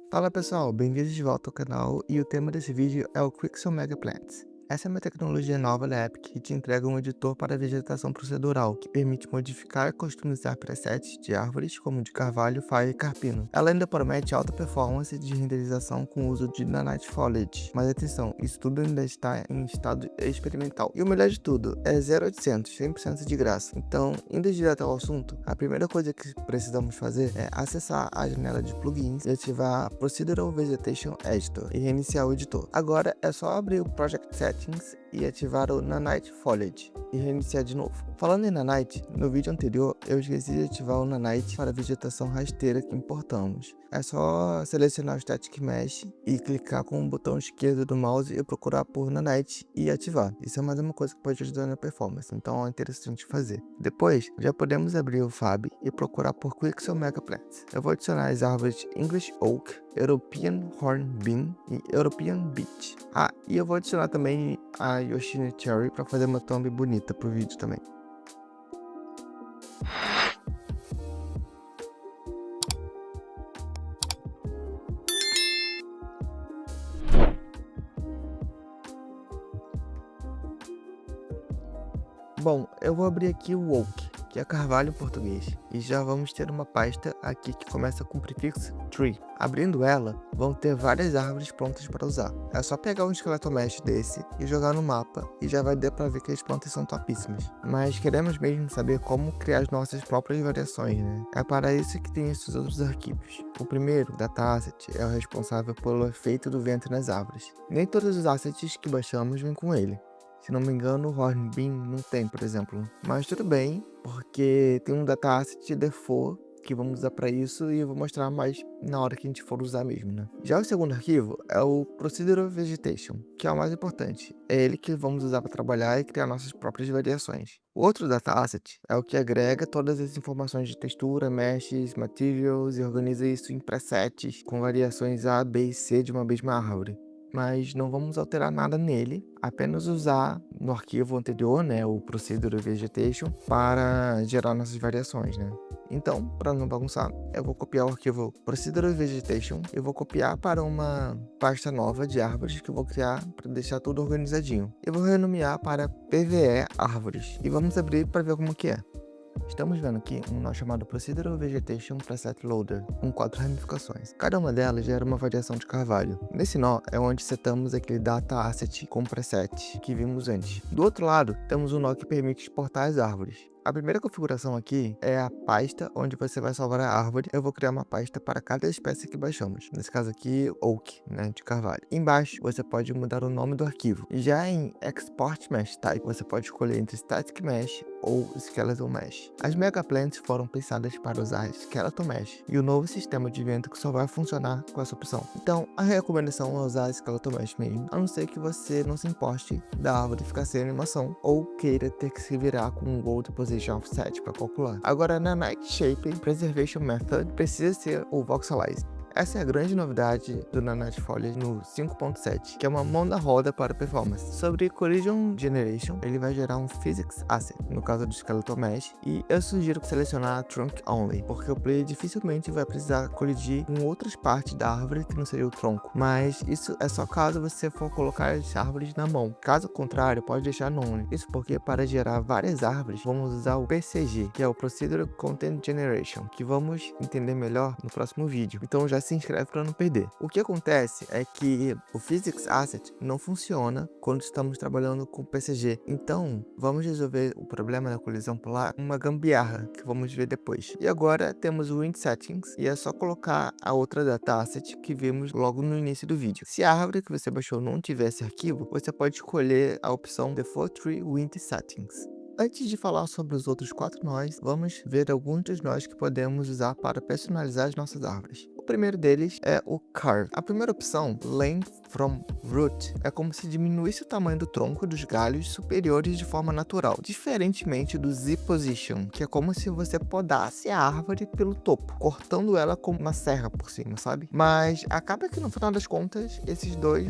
Fala pessoal, bem-vindos de volta ao canal e o tema desse vídeo é o Quixel Mega Plants. Essa é uma tecnologia nova da Epic que te entrega um editor para vegetação procedural, que permite modificar e customizar presets de árvores como de carvalho, faia e carpino. Ela ainda promete alta performance de renderização com o uso de Nanite Foliage. Mas atenção, isso tudo ainda está em estado experimental. E o melhor de tudo, é 0800, 100% de graça. Então, indo direto ao assunto, a primeira coisa que precisamos fazer é acessar a janela de plugins e ativar Procedural Vegetation Editor e reiniciar o editor. Agora é só abrir o Project Settings e ativar o Nanite Foliage e reiniciar de novo. Falando em Nanite, no vídeo anterior eu esqueci de ativar o Nanite para a vegetação rasteira que importamos. É só selecionar o Static Mesh e clicar com o botão esquerdo do mouse e procurar por Nanite e ativar. Isso é mais uma coisa que pode ajudar na performance, então é interessante fazer. Depois, já podemos abrir o Fab e procurar por Quixel Mega Plants. Eu vou adicionar as árvores English Oak, European Hornbeam e European Beech. E eu vou adicionar também a Yoshino Cherry para fazer uma thumb bonita pro vídeo também. Bom, eu vou abrir aqui o Oak, que é carvalho em português, e já vamos ter uma pasta aqui que começa com o prefixo tree. Abrindo ela, vão ter várias árvores prontas para usar. É só pegar um esqueleto mesh desse e jogar no mapa, e já vai dar para ver que as plantas são topíssimas. Mas queremos mesmo saber como criar as nossas próprias variações, né? É para isso que tem esses outros arquivos. O primeiro, Dataasset, é o responsável pelo efeito do vento nas árvores. Nem todos os assets que baixamos vêm com ele. Se não me engano, o Hornbeam não tem, por exemplo. Mas tudo bem, porque tem um data asset default que vamos usar para isso e eu vou mostrar mais na hora que a gente for usar mesmo, né? Já o segundo arquivo é o Procedural Vegetation, que é o mais importante. É ele que vamos usar para trabalhar e criar nossas próprias variações. O outro data asset é o que agrega todas as informações de textura, meshes, materials e organiza isso em presets com variações A, B e C de uma mesma árvore. Mas não vamos alterar nada nele, apenas usar no arquivo anterior, né, o Procedural Vegetation, para gerar nossas variações, né. Então, para não bagunçar, eu vou copiar o arquivo Procedural Vegetation e vou copiar para uma pasta nova de árvores que eu vou criar para deixar tudo organizadinho. Eu vou renomear para PVE Árvores e vamos abrir para ver como que é. Estamos vendo aqui um nó chamado Procedural Vegetation Preset Loader, com 4 ramificações. Cada uma delas gera uma variação de carvalho. Nesse nó é onde setamos aquele data asset com preset que vimos antes. Do outro lado, temos um nó que permite exportar as árvores. A primeira configuração aqui é a pasta onde você vai salvar a árvore. Eu vou criar uma pasta para cada espécie que baixamos. Nesse caso aqui, Oak, né, de carvalho. Embaixo, você pode mudar o nome do arquivo. Já em Export Mesh Type, você pode escolher entre Static Mesh ou Skeleton Mesh. As Mega Plants foram pensadas para usar Skeleton Mesh e o novo sistema de vento que só vai funcionar com essa opção. Então, a recomendação é usar Skeleton Mesh mesmo, a não ser que você não se importe da árvore ficar sem animação ou queira ter que se virar com um Gold Position Offset para calcular. Agora, na Night Shape Preservation Method precisa ser o Voxelize. Essa é a grande novidade do Nanite Foliage no 5.7, que é uma mão na roda para performance. Sobre Collision Generation, ele vai gerar um Physics Asset, no caso do Skeleton Mesh, e eu sugiro selecionar Trunk Only, porque o player dificilmente vai precisar colidir com outras partes da árvore que não seria o tronco, mas isso é só caso você for colocar as árvores na mão. Caso contrário, pode deixar no Only. Isso porque para gerar várias árvores, vamos usar o PCG, que é o Procedural Content Generation, que vamos entender melhor no próximo vídeo. Então já se inscreve para não perder. O que acontece é que o Physics Asset não funciona quando estamos trabalhando com PCG. Então, vamos resolver o problema da colisão polar com uma gambiarra, que vamos ver depois. E agora temos o Wind Settings, e é só colocar a outra data asset que vimos logo no início do vídeo. Se a árvore que você baixou não tiver esse arquivo, você pode escolher a opção Default Tree Wind Settings. Antes de falar sobre os outros 4 nós, vamos ver alguns dos nós que podemos usar para personalizar as nossas árvores. O primeiro deles é o Carve. A primeira opção, Length from Root, é como se diminuísse o tamanho do tronco dos galhos superiores de forma natural, diferentemente do Z-Position, que é como se você podasse a árvore pelo topo, cortando ela com uma serra por cima, sabe? Mas acaba que no final das contas, esses dois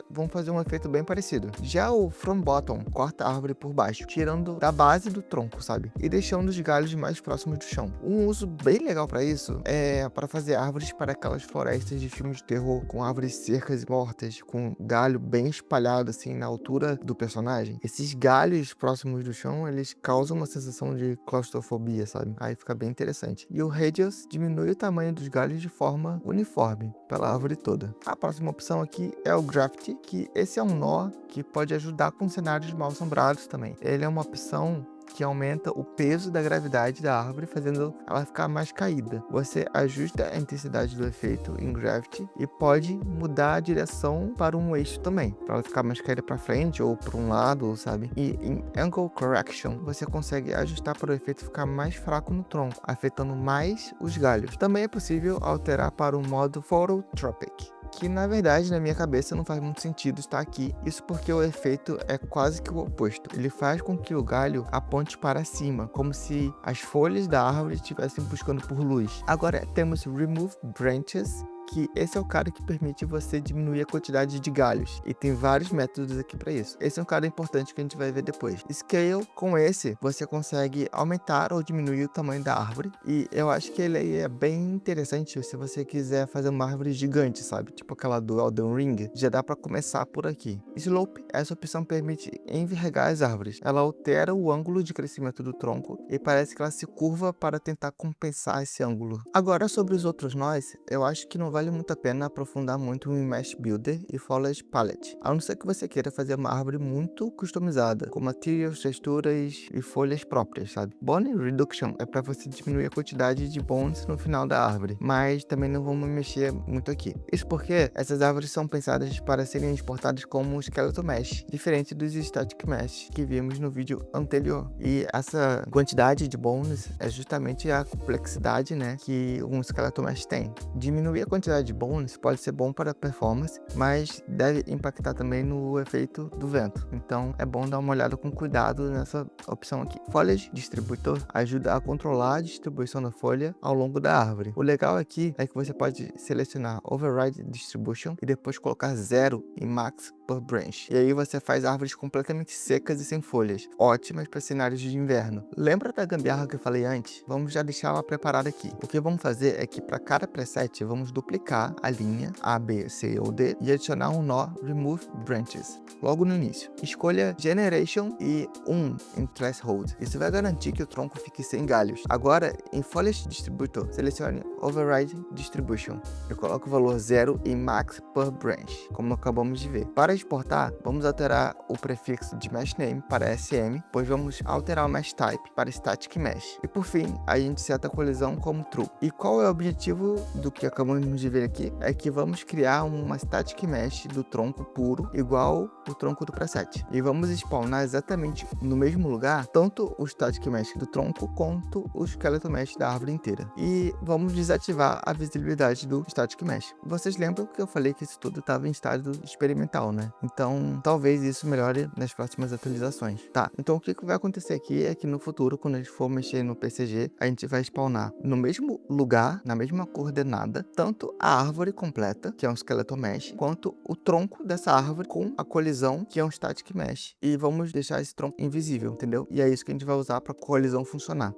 vão fazer um efeito bem parecido. Já o From Bottom corta a árvore por baixo, tirando da base do tronco, sabe? E deixando os galhos mais próximos do chão. Um uso bem legal para isso é para fazer árvores árvores para aquelas florestas de filmes de terror, com árvores secas e mortas, com galho bem espalhado assim na altura do personagem. Esses galhos próximos do chão, eles causam uma sensação de claustrofobia, sabe? Aí fica bem interessante. E o Radius diminui o tamanho dos galhos de forma uniforme pela árvore toda. A próxima opção aqui é o Graffiti, que esse é um nó que pode ajudar com cenários mal assombrados também. Ele é uma opção que aumenta o peso da gravidade da árvore, fazendo ela ficar mais caída. Você ajusta a intensidade do efeito em Gravity e pode mudar a direção para um eixo também, para ela ficar mais caída para frente ou para um lado, sabe? E em Angle Correction, você consegue ajustar para o efeito ficar mais fraco no tronco, afetando mais os galhos. Também é possível alterar para o modo Phototropic, que na verdade na minha cabeça não faz muito sentido estar aqui. Isso porque o efeito é quase que o oposto. Ele faz com que o galho aponte para cima, como se as folhas da árvore estivessem buscando por luz. Agora temos Remove Branches, que esse é o cara que permite você diminuir a quantidade de galhos, e tem vários métodos aqui para isso. Esse é um cara importante que a gente vai ver depois. Scale, com esse você consegue aumentar ou diminuir o tamanho da árvore, e eu acho que ele aí é bem interessante se você quiser fazer uma árvore gigante, sabe? Tipo aquela do Elden Ring, já dá para começar por aqui. Slope, essa opção permite envergar as árvores. Ela altera o ângulo de crescimento do tronco e parece que ela se curva para tentar compensar esse ângulo. Agora sobre os outros nós, eu acho que não vale muito a pena aprofundar muito em Mesh Builder e Foliage Palette, a não ser que você queira fazer uma árvore muito customizada, com materials, texturas e folhas próprias, sabe? Bone Reduction é para você diminuir a quantidade de bones no final da árvore, mas também não vamos mexer muito aqui. Isso porque essas árvores são pensadas para serem exportadas como Skeleton Mesh, diferente dos Static Mesh que vimos no vídeo anterior. E essa quantidade de bones é justamente a complexidade, né, que um Skeleton Mesh tem. Diminuir a quantidade de bones pode ser bom para a performance, mas deve impactar também no efeito do vento. Então é bom dar uma olhada com cuidado nessa opção aqui. Foliage Distributor ajuda a controlar a distribuição da folha ao longo da árvore. O legal aqui é que você pode selecionar Override Distribution e depois colocar 0 em Max per Branch. E aí você faz árvores completamente secas e sem folhas, ótimas para cenários de inverno. Lembra da gambiarra que eu falei antes? Vamos já deixar ela preparada aqui. O que vamos fazer é que para cada preset vamos duplicar a linha A, B, C ou D e adicionar um nó Remove Branches logo no início. Escolha Generation e 1 em Threshold. Isso vai garantir que o tronco fique sem galhos. Agora, em Foliage Distributor, selecione Override Distribution. Eu coloco o valor 0 em Max per Branch, como acabamos de ver. Para exportar, vamos alterar o prefixo de Mesh Name para SM, pois vamos alterar o Mesh Type para Static Mesh. E por fim, a gente seta a colisão como True. E qual é o objetivo do que acabamos de ver aqui? É que vamos criar uma Static Mesh do tronco puro, igual o tronco do preset. E vamos spawnar exatamente no mesmo lugar, tanto o Static Mesh do tronco, quanto o Skeleton Mesh da árvore inteira. E vamos desativar a visibilidade do Static Mesh. Vocês lembram que eu falei que isso tudo estava em estado experimental, né? Então, talvez isso melhore nas próximas atualizações. Tá, então o que vai acontecer aqui é que no futuro, quando a gente for mexer no PCG, a gente vai spawnar no mesmo lugar, na mesma coordenada, tanto a árvore completa, que é um Skeleton Mesh, quanto o tronco dessa árvore com a colisão, que é um Static Mesh. E vamos deixar esse tronco invisível, entendeu? E é isso que a gente vai usar para a colisão funcionar.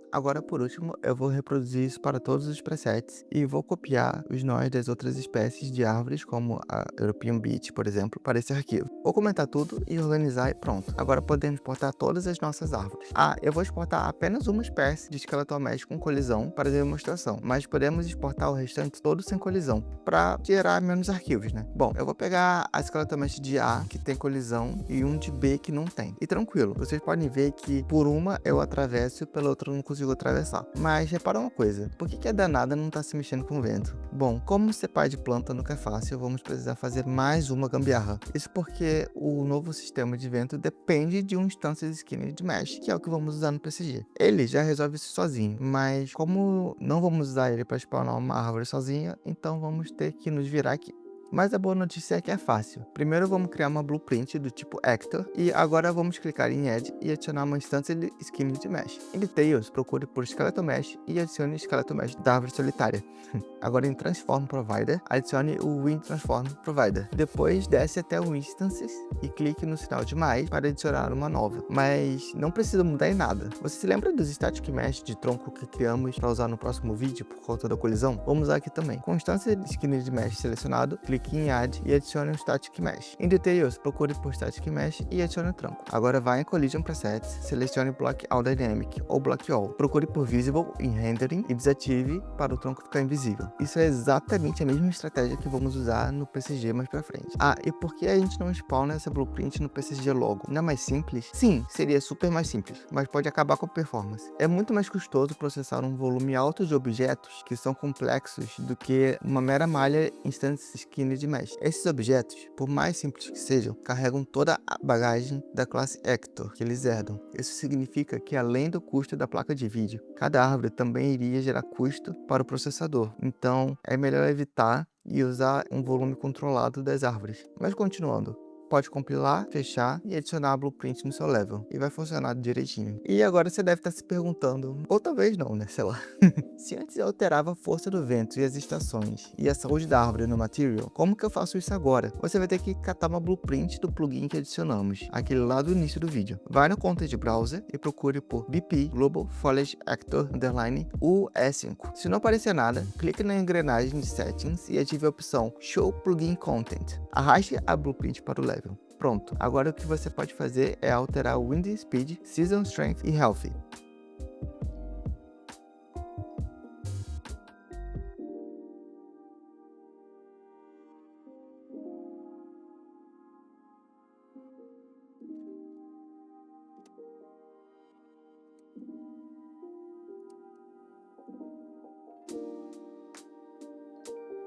Agora, por último, eu vou reproduzir isso para todos os presets e vou copiar os nós das outras espécies de árvores, como a European Beech, por exemplo, para esse arquivo. Vou comentar tudo e organizar e pronto. Agora podemos exportar todas as nossas árvores. Eu vou exportar apenas uma espécie de Skeleton Mesh com colisão para demonstração, mas podemos exportar o restante todo sem colisão, para gerar menos arquivos, né? Bom, eu vou pegar a Skeleton Mesh de A, que tem colisão, e um de B, que não tem. E tranquilo, vocês podem ver que por uma eu atravesso e pela outra eu não consigo atravessar. Mas repara uma coisa, por que a danada não tá se mexendo com o vento? Bom, como ser pai de planta nunca é fácil, vamos precisar fazer mais uma gambiarra. Isso porque o novo sistema de vento depende de um Instância Skinner de Mesh, que é o que vamos usar no PCG. Ele já resolve isso sozinho, mas como não vamos usar ele para spawnar uma árvore sozinha, então vamos ter que nos virar aqui. Mas a boa notícia é que é fácil. Primeiro vamos criar uma blueprint do tipo Actor e agora vamos clicar em Add e adicionar uma instância de Skin de Mesh. Em Details, procure por Skeleton Mesh e adicione o Skeleton Mesh da árvore solitária. Agora em Transform Provider, adicione o Win Transform Provider. Depois desce até o Instances e clique no sinal de mais para adicionar uma nova. Mas não precisa mudar em nada. Você se lembra dos Static Mesh de tronco que criamos para usar no próximo vídeo por conta da colisão? Vamos usar aqui também. Com instância de Skin de Mesh selecionado, clique em Add e adicione um Static Mesh. Em Details, procure por Static Mesh e adicione o tronco. Agora vá em Collision Presets, selecione Block All Dynamic ou Block All. Procure por Visible em Rendering e desative para o tronco ficar invisível. Isso é exatamente a mesma estratégia que vamos usar no PCG mais pra frente. Ah, e por que a gente não spawna essa blueprint no PCG logo? Não é mais simples? Sim, seria super mais simples, mas pode acabar com a performance. É muito mais custoso processar um volume alto de objetos que são complexos do que uma mera malha instance skin de mesh. Esses objetos, por mais simples que sejam, carregam toda a bagagem da classe Actor que eles herdam. Isso significa que além do custo da placa de vídeo, cada árvore também iria gerar custo para o processador. Então, é melhor evitar e usar um volume controlado das árvores. Mas continuando. Pode compilar, fechar e adicionar a blueprint no seu level. E vai funcionar direitinho. E agora você deve estar se perguntando, ou talvez não, né? Sei lá. Se antes eu alterava a força do vento e as estações e a saúde da árvore no Material, como que eu faço isso agora? Você vai ter que catar uma blueprint do plugin que adicionamos, aquele lá do início do vídeo. Vai no Content Browser e procure por BP Global Foliage Actor _UE5. Se não aparecer nada, clique na engrenagem de Settings e ative a opção Show Plugin Content. Arraste a blueprint para o level. Pronto, agora o que você pode fazer é alterar o Wind Speed, Season Strength e Health.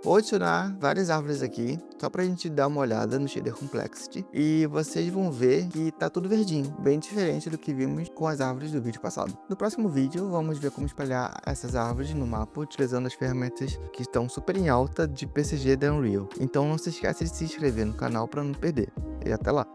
Vou adicionar várias árvores aqui, só pra gente dar uma olhada no Shader Complexity. E vocês vão ver que tá tudo verdinho, bem diferente do que vimos com as árvores do vídeo passado. No próximo vídeo, vamos ver como espalhar essas árvores no mapa utilizando as ferramentas que estão super em alta de PCG da Unreal. Então não se esqueça de se inscrever no canal para não perder. E até lá!